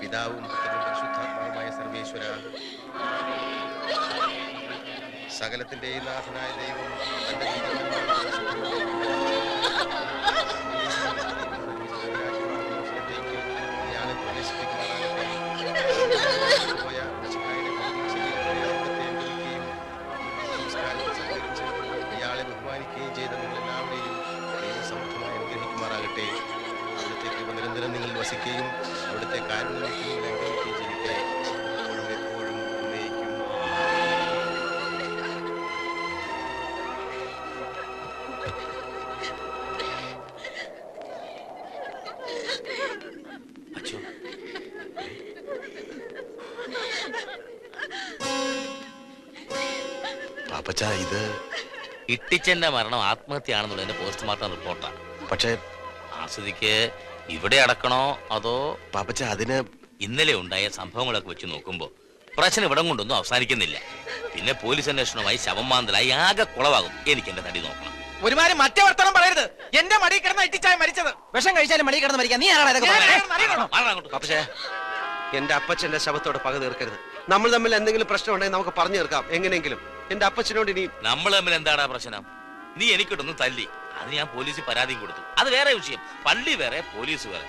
പിതാവും പുത്രനും പരിശുദ്ധാത്മാവുമായ സർവേശ്വര, സകലത്തിന്റെയും നാഥനായ ദൈവം തന്റെ ഇയാളെ പ്രവേശിപ്പിക്കുവാനാകട്ടെ. ഇയാളെ ബഹുമാനിക്കുകയും ചെയ്ത നിങ്ങളെല്ലാവരെയും ദൈവസമർത്ഥമായി അനുഗ്രഹിക്കുമാറാകട്ടെ. അവിടുത്തെ കൃപ നിരന്തരം നിങ്ങൾ വസിക്കുകയും അവിടുത്തെ കാരുണ്യം നിങ്ങൾ അനുഗ്രഹിക്കുകയും ചെയ്യട്ടെ. എപ്പോഴും എന്നേക്കും. പാപ്പച്ചാ, ഇത് ഇട്ടിച്ചന്റെ മരണം ആത്മഹത്യയാണെന്നുള്ളതിന്റെ പോസ്റ്റ്മോർട്ടം റിപ്പോർട്ടാണ്. പക്ഷേ ആസ്വദിക്ക് ഇവിടെ അടക്കണോ അതോ? പാപ്പച്ച, അതിന് ഇന്നലെ ഉണ്ടായ സംഭവങ്ങളൊക്കെ വെച്ച് നോക്കുമ്പോ പ്രശ്നം ഇവിടം കൊണ്ടൊന്നും അവസാനിക്കുന്നില്ല. പിന്നെ പോലീസ് അന്വേഷണമായി ശവം മാന്തലായി ആകെ കുളവാകും. എനിക്ക് എന്റെ തടി നോക്കണം. ഒരുമാതിരി മറ്റേ വർത്തമാനം പറയരുത്. എന്റെ മടി കിടന്ന ഇട്ടിച്ചായ മരിച്ചത്. വിഷം കഴിച്ചാലും മടി കിടന്ന് മരിക്കാം. നീ പക്ഷേ എന്റെ അപ്പച്ചന്റെ ശവത്തോട് പക തീർക്കരുത്. നമ്മൾ തമ്മിൽ എന്തെങ്കിലും പ്രശ്നം ഉണ്ടെങ്കിൽ നമുക്ക് പറഞ്ഞു തീർക്കാം എങ്ങനെയെങ്കിലും. എന്റെ അപ്പച്ചനോട് ഇനി നമ്മൾ തമ്മിൽ എന്താടാ പ്രശ്നം? നീ എനിക്കിട്ടൊന്ന് തല്ലി, അത് ഞാൻ പോലീസിൽ പരാതിയും കൊടുത്തു. അത് വേറെ വിഷയം. പള്ളി വേറെ, പോലീസ് വേറെ.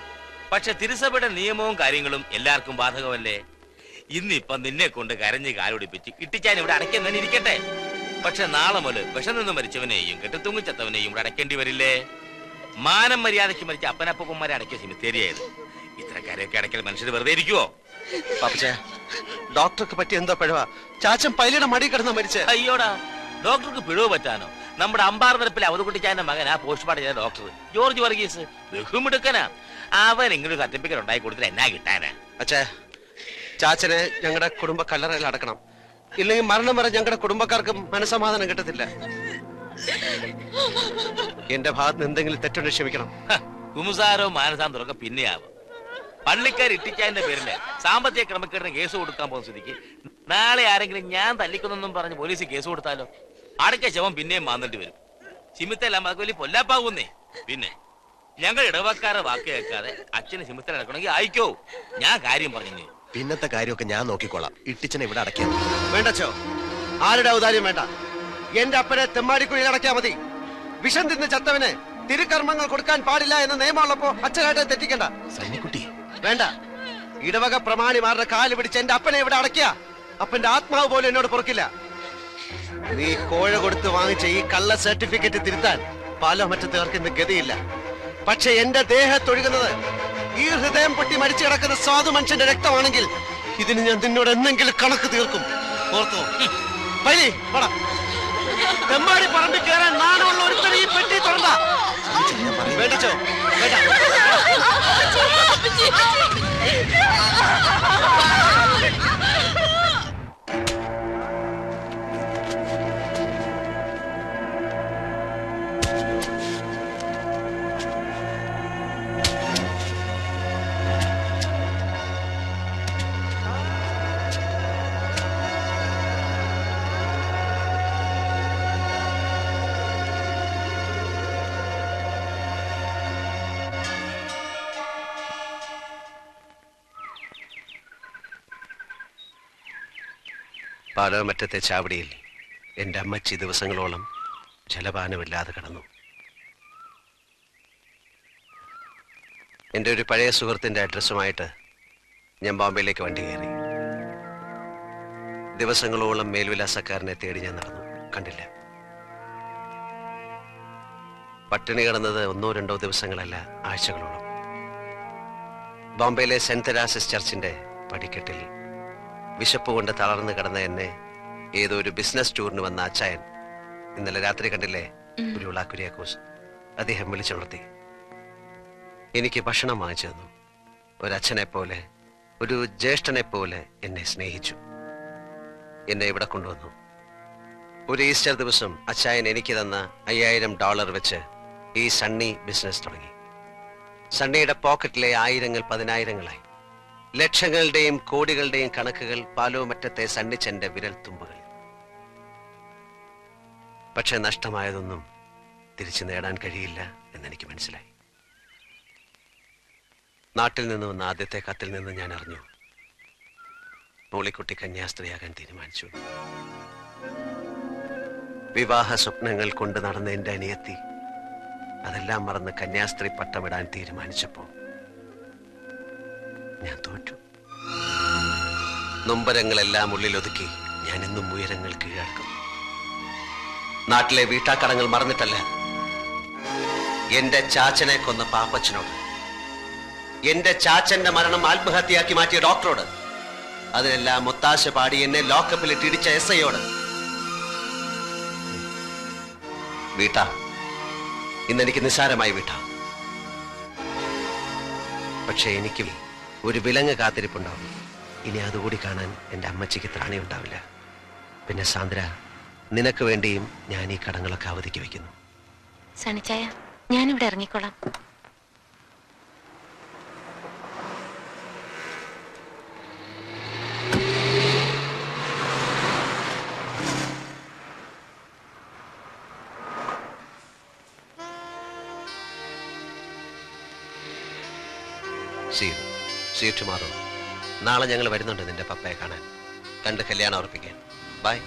പക്ഷെ തിരുസഭയുടെ നിയമവും കാര്യങ്ങളും എല്ലാവർക്കും ബാധകമല്ലേ? ഇന്നിപ്പം നിന്നെ കൊണ്ട് കരഞ്ഞ് കാലൊടിപ്പിച്ച് ഇട്ടിച്ചാൻ ഇവിടെ അടയ്ക്കുന്നതിന് ഇരിക്കട്ടെ. പക്ഷെ നാളെ മുതൽ വിഷം നിന്ന് മരിച്ചവനെയും കെട്ടിത്തൂങ്ങിച്ചത്തവനെയും ഇവിടെ അടയ്ക്കേണ്ടി വരില്ലേ? മാനം മര്യാദയ്ക്ക് മരിച്ച അപ്പനപ്പന്മാരെ അടയ്ക്കിയ സിമിത്തേരിയായത്. ഇത്ര കരയൊക്കെ അടയ്ക്കൽ മനുഷ്യർ വെറുതെ ഇരിക്കുവോ? ഡോക്ടർക്ക് പറ്റി എന്താ പിഴവ? ചാച്ചൻ പൈലയുടെ മടി കിടന്ന മരിച്ച. അയ്യോടാ, ഡോക്ടർക്ക് പിഴവ് പറ്റാനോ? നമ്മുടെ അമ്പാർനിരപ്പിലെ അവധുകുട്ടിച്ചാന്റെ മകൻ, ആ പോസ്റ്റ്മോർട്ടം ചെയ്ത ഡോക്ടർ ജോർജ് വർഗീസ്, ബഹുമിടുക്കനാ. അവൻ ഇങ്ങനൊരു സർട്ടിഫിക്കറ്റ് ഉണ്ടായി കൊടുത്തിട്ട് എന്നാ കിട്ടാനാ? അച്ഛാ, ചാച്ചനെ ഞങ്ങളുടെ കുടുംബ കല്ലറയിൽ അടക്കണം. ഇല്ലെങ്കിൽ മരണം വരെ ഞങ്ങളുടെ കുടുംബക്കാർക്ക് മനസമാധാനം കിട്ടത്തില്ല. എന്റെ ഭാഗത്ത് നിന്ന് എന്തെങ്കിലും തെറ്റുണ്ട് ക്ഷമിക്കണം. കുമുസാരോ മാനസാന്തരമൊക്കെ പിന്നെയാവും. പള്ളിക്കാർ ഇട്ടിച്ചാന്റെ പേരില് സാമ്പത്തിക ക്രമക്കേടിന് കേസ് കൊടുക്കാൻ പോകുന്ന സ്ഥിതിക്ക് നാളെ ആരെങ്കിലും ഞാൻ തല്ലിക്കൊന്നും പറഞ്ഞ് പോലീസ് കേസ് കൊടുത്താലോ? അടയ്ക്ക ശവം പിന്നെയും മാന്തേണ്ടി വരും. ചിമിത്തല്ല നമുക്ക് വലിയ പൊല്ലാപ്പാകുന്നേ. പിന്നെ ഞങ്ങൾ ഇടവക്കാരെ വാക്ക് കേൾക്കാതെ അച്ഛന് ചിമിത്തൽ അടക്കണമെങ്കിൽ അയക്കോ. ഞാൻ കാര്യം പറഞ്ഞു. പിന്നത്തെ കാര്യമൊക്കെ ഞാൻ നോക്കിക്കോളാം. ഇട്ടിച്ചനെ ഇവിടെ അടയ്ക്കാം. വേണ്ടച്ചോ, ആരുടെ ഔദാര്യം വേണ്ട. എന്റെ അപ്പനെ തെമ്മാടിക്കുഴിയിൽ അടയ്ക്കാ മതി. വിഷം തിന്ന് ചത്തവന് തിരുക്കർമ്മങ്ങൾ കൊടുക്കാൻ പാടില്ല എന്ന നിയമമുള്ളപ്പോ അച്ഛനായിട്ട് തെറ്റിക്കണ്ട. സന്നിക്കുട്ടി വേണ്ട. ഇടവക പ്രമാണിമാരുടെ കാല് പിടിച്ച് എന്റെ അപ്പനെ ഇവിടെ അടയ്ക്കുക. അപ്പന്റെ ആത്മാവ് പോലും എന്നോട് പൊറുക്കില്ല. നീ കോഴ കൊടുത്ത് വാങ്ങിച്ച ഈ കള്ള സർട്ടിഫിക്കറ്റ് തിരുത്താൻ പാലോമറ്റത്തുകാർക്ക് ഇന്ന് ഗതിയില്ല. പക്ഷെ എന്റെ ദേഹത്തൊഴുകുന്നത് ഈ ഹൃദയം പൊട്ടി മരിച്ചു കിടക്കുന്ന സാധു മനുഷ്യന്റെ രക്തമാണെങ്കിൽ ഇതിന് ഞാൻ നിന്നോട് എന്തെങ്കിലും കണക്ക് തീർക്കും. ഓർത്തോ? പൈലി പടാ. തെമ്മാടി പറമ്പിൽ കയറാൻ നാണമുള്ള ഒരുത്തൻ ഈ പെട്ടി തുറന്ന വേണ്ടിച്ചോ? വേണ്ട. പാലോമറ്റത്തെ ചാവടിയിൽ എൻ്റെ അമ്മച്ചി ദിവസങ്ങളോളം ജലപാനമില്ലാതെ കിടന്നു. എൻ്റെ ഒരു പഴയ സുഹൃത്തിൻ്റെ അഡ്രസ്സുമായിട്ട് ഞാൻ ബോംബെയിലേക്ക് വണ്ടി കയറി. ദിവസങ്ങളോളം മേൽവിലാസക്കാരനെ തേടി ഞാൻ നടന്നു. കണ്ടില്ല. പട്ടിണി കിടന്നത് 1-2 ദിവസങ്ങളല്ല, ആഴ്ചകളോളം. ബോംബെയിലെ സെന്റ് തെരാസസ് ചർച്ചിന്റെ പടിക്കെട്ടിൽ വിശപ്പ് കൊണ്ട് തളർന്നു കിടന്ന എന്നെ ഏതോ ഒരു ബിസിനസ് ടൂറിന് വന്ന അച്ചായൻ ഇന്നലെ രാത്രി കണ്ടില്ലേ, ഉരുള കുര്യാക്കോസ്, അദ്ദേഹം വിളിച്ചുണർത്തി. എനിക്ക് ഭക്ഷണം വാങ്ങിച്ചു തന്നു. ഒരച്ഛനെ പോലെ, ഒരു ജ്യേഷ്ഠനെ പോലെ എന്നെ സ്നേഹിച്ചു. എന്നെ ഇവിടെ കൊണ്ടുവന്നു. ഒരു ഈസ്റ്റർ ദിവസം അച്ചായൻ എനിക്ക് തന്ന $5000 വെച്ച് ഈ സണ്ണി ബിസിനസ് തുടങ്ങി. സണ്ണിയുടെ പോക്കറ്റിലെ ആയിരങ്ങൾ 10,000-ങ്ങളായി. ലക്ഷങ്ങളുടെയും കോടികളുടെയും കണക്കുകൾ പാലോമറ്റത്തെ സണ്ണിച്ചന്റെ വിരൽ തുമ്പുകൾ. പക്ഷെ നഷ്ടമായതൊന്നും തിരിച്ചു നേടാൻ കഴിയില്ല എന്നെനിക്ക് മനസ്സിലായി. നാട്ടിൽ നിന്ന് വന്ന ആദ്യത്തെ കത്തിൽ നിന്ന് ഞാൻ അറിഞ്ഞു മോളിക്കുട്ടി കന്യാസ്ത്രീയാകാൻ തീരുമാനിച്ചു. വിവാഹ സ്വപ്നങ്ങൾ കൊണ്ട് നടന്ന എന്റെ അനിയത്തി അതെല്ലാം മറന്ന് കന്യാസ്ത്രീ പട്ടമിടാൻ തീരുമാനിച്ചപ്പോ ഞാൻ തോറ്റു. നൊമ്പരങ്ങളെല്ലാം ഉള്ളിലൊതുക്കി ഞാൻ ഇന്നും ഉയരങ്ങൾ കീഴടക്കും. നാട്ടിലെ വീട്ടാക്കടങ്ങൾ മറന്നിട്ടല്ല, എന്റെ ചാച്ചനെ കൊന്ന പാപ്പച്ചനോട്, എന്റെ ചാച്ചന്റെ മരണം ആത്മഹത്യയാക്കി മാറ്റിയ ഡോക്ടറോട്, അതിനെല്ലാം ഒത്താശ പാടി എന്നെ ലോക്കപ്പിലിട്ട് ഇടിച്ച SIയോട്. വീട്ടാ, ഇന്നെനിക്ക് നിസ്സാരമായി വീട്ടാ. പക്ഷെ എനിക്കും ഒരു വിലങ്ങ് കാത്തിരിപ്പുണ്ടാവും. ഇനി അതുകൂടി കാണാൻ എൻ്റെ അമ്മച്ചിക്ക് ത്രാണിയുണ്ടാവില്ല. പിന്നെ സാന്ദ്ര, നിനക്ക് വേണ്ടിയും ഞാൻ ഈ കടങ്ങളൊക്കെ അവധിക്ക് വയ്ക്കുന്നു. സണിച്ചായ, ഞാനിവിടെ ഇറങ്ങിക്കോളാം. See you tomorrow. നാളെ ഞങ്ങൾ വരുന്നുണ്ട് നിന്റെ പപ്പയെ കാണാൻ, കണ്ട് കല്യാണം ഉറപ്പിക്കാൻ. ബൈ.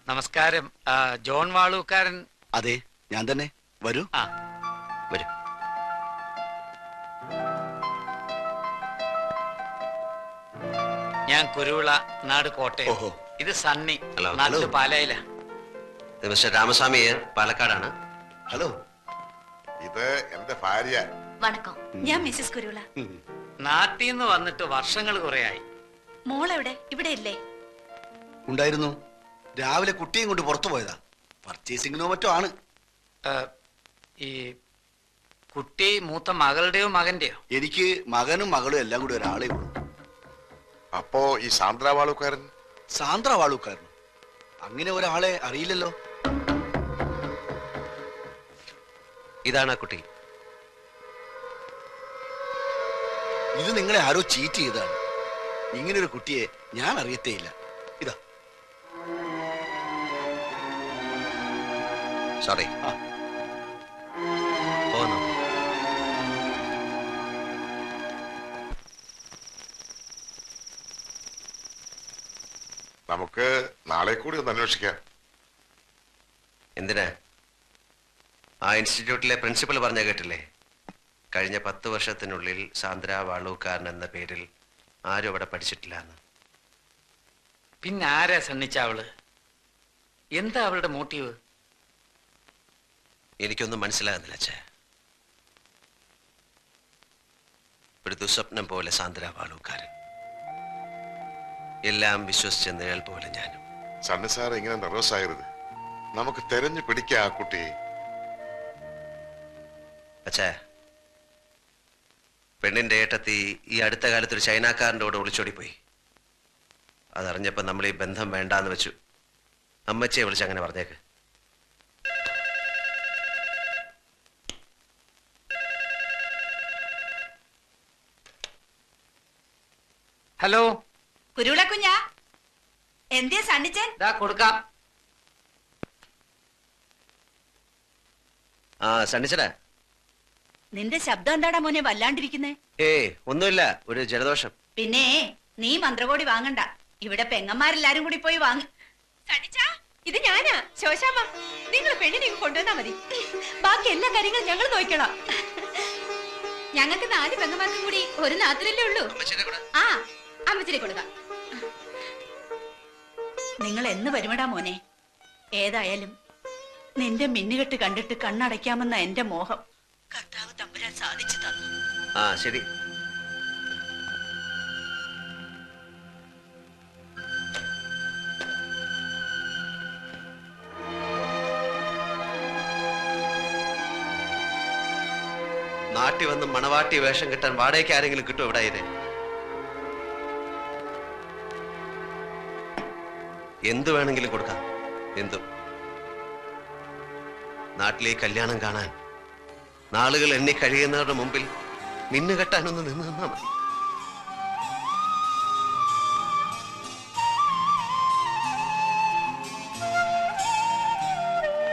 നമസ്കാരം. ജോൺ വാളൂക്കാരൻ? അതെ, ഞാൻ തന്നെ. വരൂ. വരൂ. ഞാൻ കുരുവിള, നാട് കോട്ടയം. ഓഹോ. ഇത് സണ്ണി, ഹലോ. നാട്ടില് പാലയില. മിസ്റ്റർ രാമസ്വാമി പാലക്കാടാണ്. ഹലോ. ഇത് എന്റെ ഭാര്യ. വണക്കം, ഞാൻ മിസ്സിസ് കുരുള. നാട്ടിൽ നിന്ന് വന്നിട്ട് വർഷങ്ങൾ കുറയായി. മോളെവിടെ? ഇവിടെ ഇല്ലേ? ഉണ്ടായിരുന്നു. രാവിലെ കുട്ടിയും കൊണ്ട് പുറത്തു പോയതാ. പർച്ചേസിങ്ങിനോ മറ്റോ ആണ്. ഈ കുട്ടി മൂത്ത മകളുടെയോ മകന്റെയോ? എനിക്ക് മകനും മകളും എല്ലാം കൂടി ഒരാളെ ഉള്ളൂ. അപ്പോ ഈ സാന്ദ്രാവാളുകാരൻ? സാന്ദ്ര വാളൂക്കാരൻ? അങ്ങനെ ഒരാളെ അറിയില്ലല്ലോ. ഇതാണ് ആ കുട്ടി. ഇത് നിങ്ങളെ ആരോ ചീറ്റ് ചെയ്തതാണ്. ഇങ്ങനൊരു കുട്ടിയെ ഞാൻ അറിയത്തേയില്ല. ഇതാ. സോറി. പോന്നു. നമുക്ക് നാളെ കൂടി ഒന്ന് അന്വേഷിക്കാം. എന്തിനാ? ആ ഇൻസ്റ്റിറ്റ്യൂട്ടിലെ പ്രിൻസിപ്പൽ പറഞ്ഞ കേട്ടില്ലേ? കഴിഞ്ഞ 10 വർഷത്തിനുള്ളിൽ സാന്ദ്ര വാളൂക്കാരൻ എന്ന പേരിൽ ആരും അവിടെ പഠിച്ചിട്ടില്ല എന്ന്. പിന്നെ ആരാ സണ്ണിച്ച അവള്? എന്താ അവളുടെ മോട്ടീവ്? എനിക്കൊന്നും മനസ്സിലാകുന്നില്ല അച്ഛാ. ഒരു ദുസ്വപ്നം പോലെ സാന്ദ്ര വാളൂക്കാരൻ, എല്ലാം വിശ്വസിച്ച നിഴൽ പോലെ ഞാനും. സണ്ണി സാർ ഇങ്ങനെ നെർവസ് ആകരുത്. നമുക്ക് തെരഞ്ഞു പിടിക്കാം ആ കുട്ടിയെ. അച്ഛാ, പെണ്ണിന്റെ ഏട്ടത്തി ഈ അടുത്ത കാലത്ത് ഒരു ചൈനക്കാരൻ്റെ കൂടെ ഒളിച്ചോടിപ്പോയി. അതറിഞ്ഞപ്പോ നമ്മൾ ഈ ബന്ധം വേണ്ടാന്ന് വെച്ചു. അമ്മച്ചിയെ വിളിച്ച് അങ്ങനെ പറഞ്ഞേക്ക്. ഹലോ. കുരുവിള കുഞ്ഞാ, എന്തിയാ സണ്ണിച്ചൻ? ഇതാ കൊടുക്കാം. ആ സണ്ണിച്ചടാ. നിന്റെ ശബ്ദം എന്താടാ മോനെ വല്ലാണ്ടിരിക്കുന്നേ? ഒന്നുമില്ല, ഒരു ജലദോഷം. പിന്നെ നീ മന്ത്രകോടി വാങ്ങണ്ട, ഇവിടെ പെങ്ങന്മാരെല്ലാരും കൂടി പോയി വാങ്ങ്. സണ്ണിച്ചാ, ഇത് ഞാനാ ശോശാമ്മ. നിങ്ങൾ പെണ്ണിനെ കൊണ്ടുവന്നാ മതി, ബാക്കി എല്ലാ കാര്യങ്ങളും ഞങ്ങൾ നോക്കണം. ഞങ്ങൾക്ക് 4 പെങ്ങന്മാർക്കും കൂടി ഒരു നാത്തിലല്ലേ ഉള്ളൂ. ആ, അമ്മച്ചിനെ കൊടുക്കാം. നിങ്ങൾ എന്ന് വരുമടാ മോനെ? ഏതായാലും നിന്റെ മിന്നുകെട്ട് കണ്ടിട്ട് കണ്ണടയ്ക്കാമെന്ന എന്റെ മോഹം കർത്താവ് തമ്പുരാൻ സാധിച്ചു തന്നു. ആ ശരി. നാട്ടിൽ വന്ന് മണവാട്ടി വേഷം കിട്ടാൻ വാടകയ്ക്ക് ആരെങ്കിലും കിട്ടും ഇവിടെ ഇതിനെ? എന്തു വേണമെങ്കിലും കൊടുക്കാം, എന്തും. നാട്ടിലെ കല്യാണം കാണാൻ നാളുകൾ എണ്ണി കഴിയുന്നവരുടെ മുമ്പിൽ മിന്നുകെട്ടാനൊന്ന് നിന്ന് നിന്നാ മതി.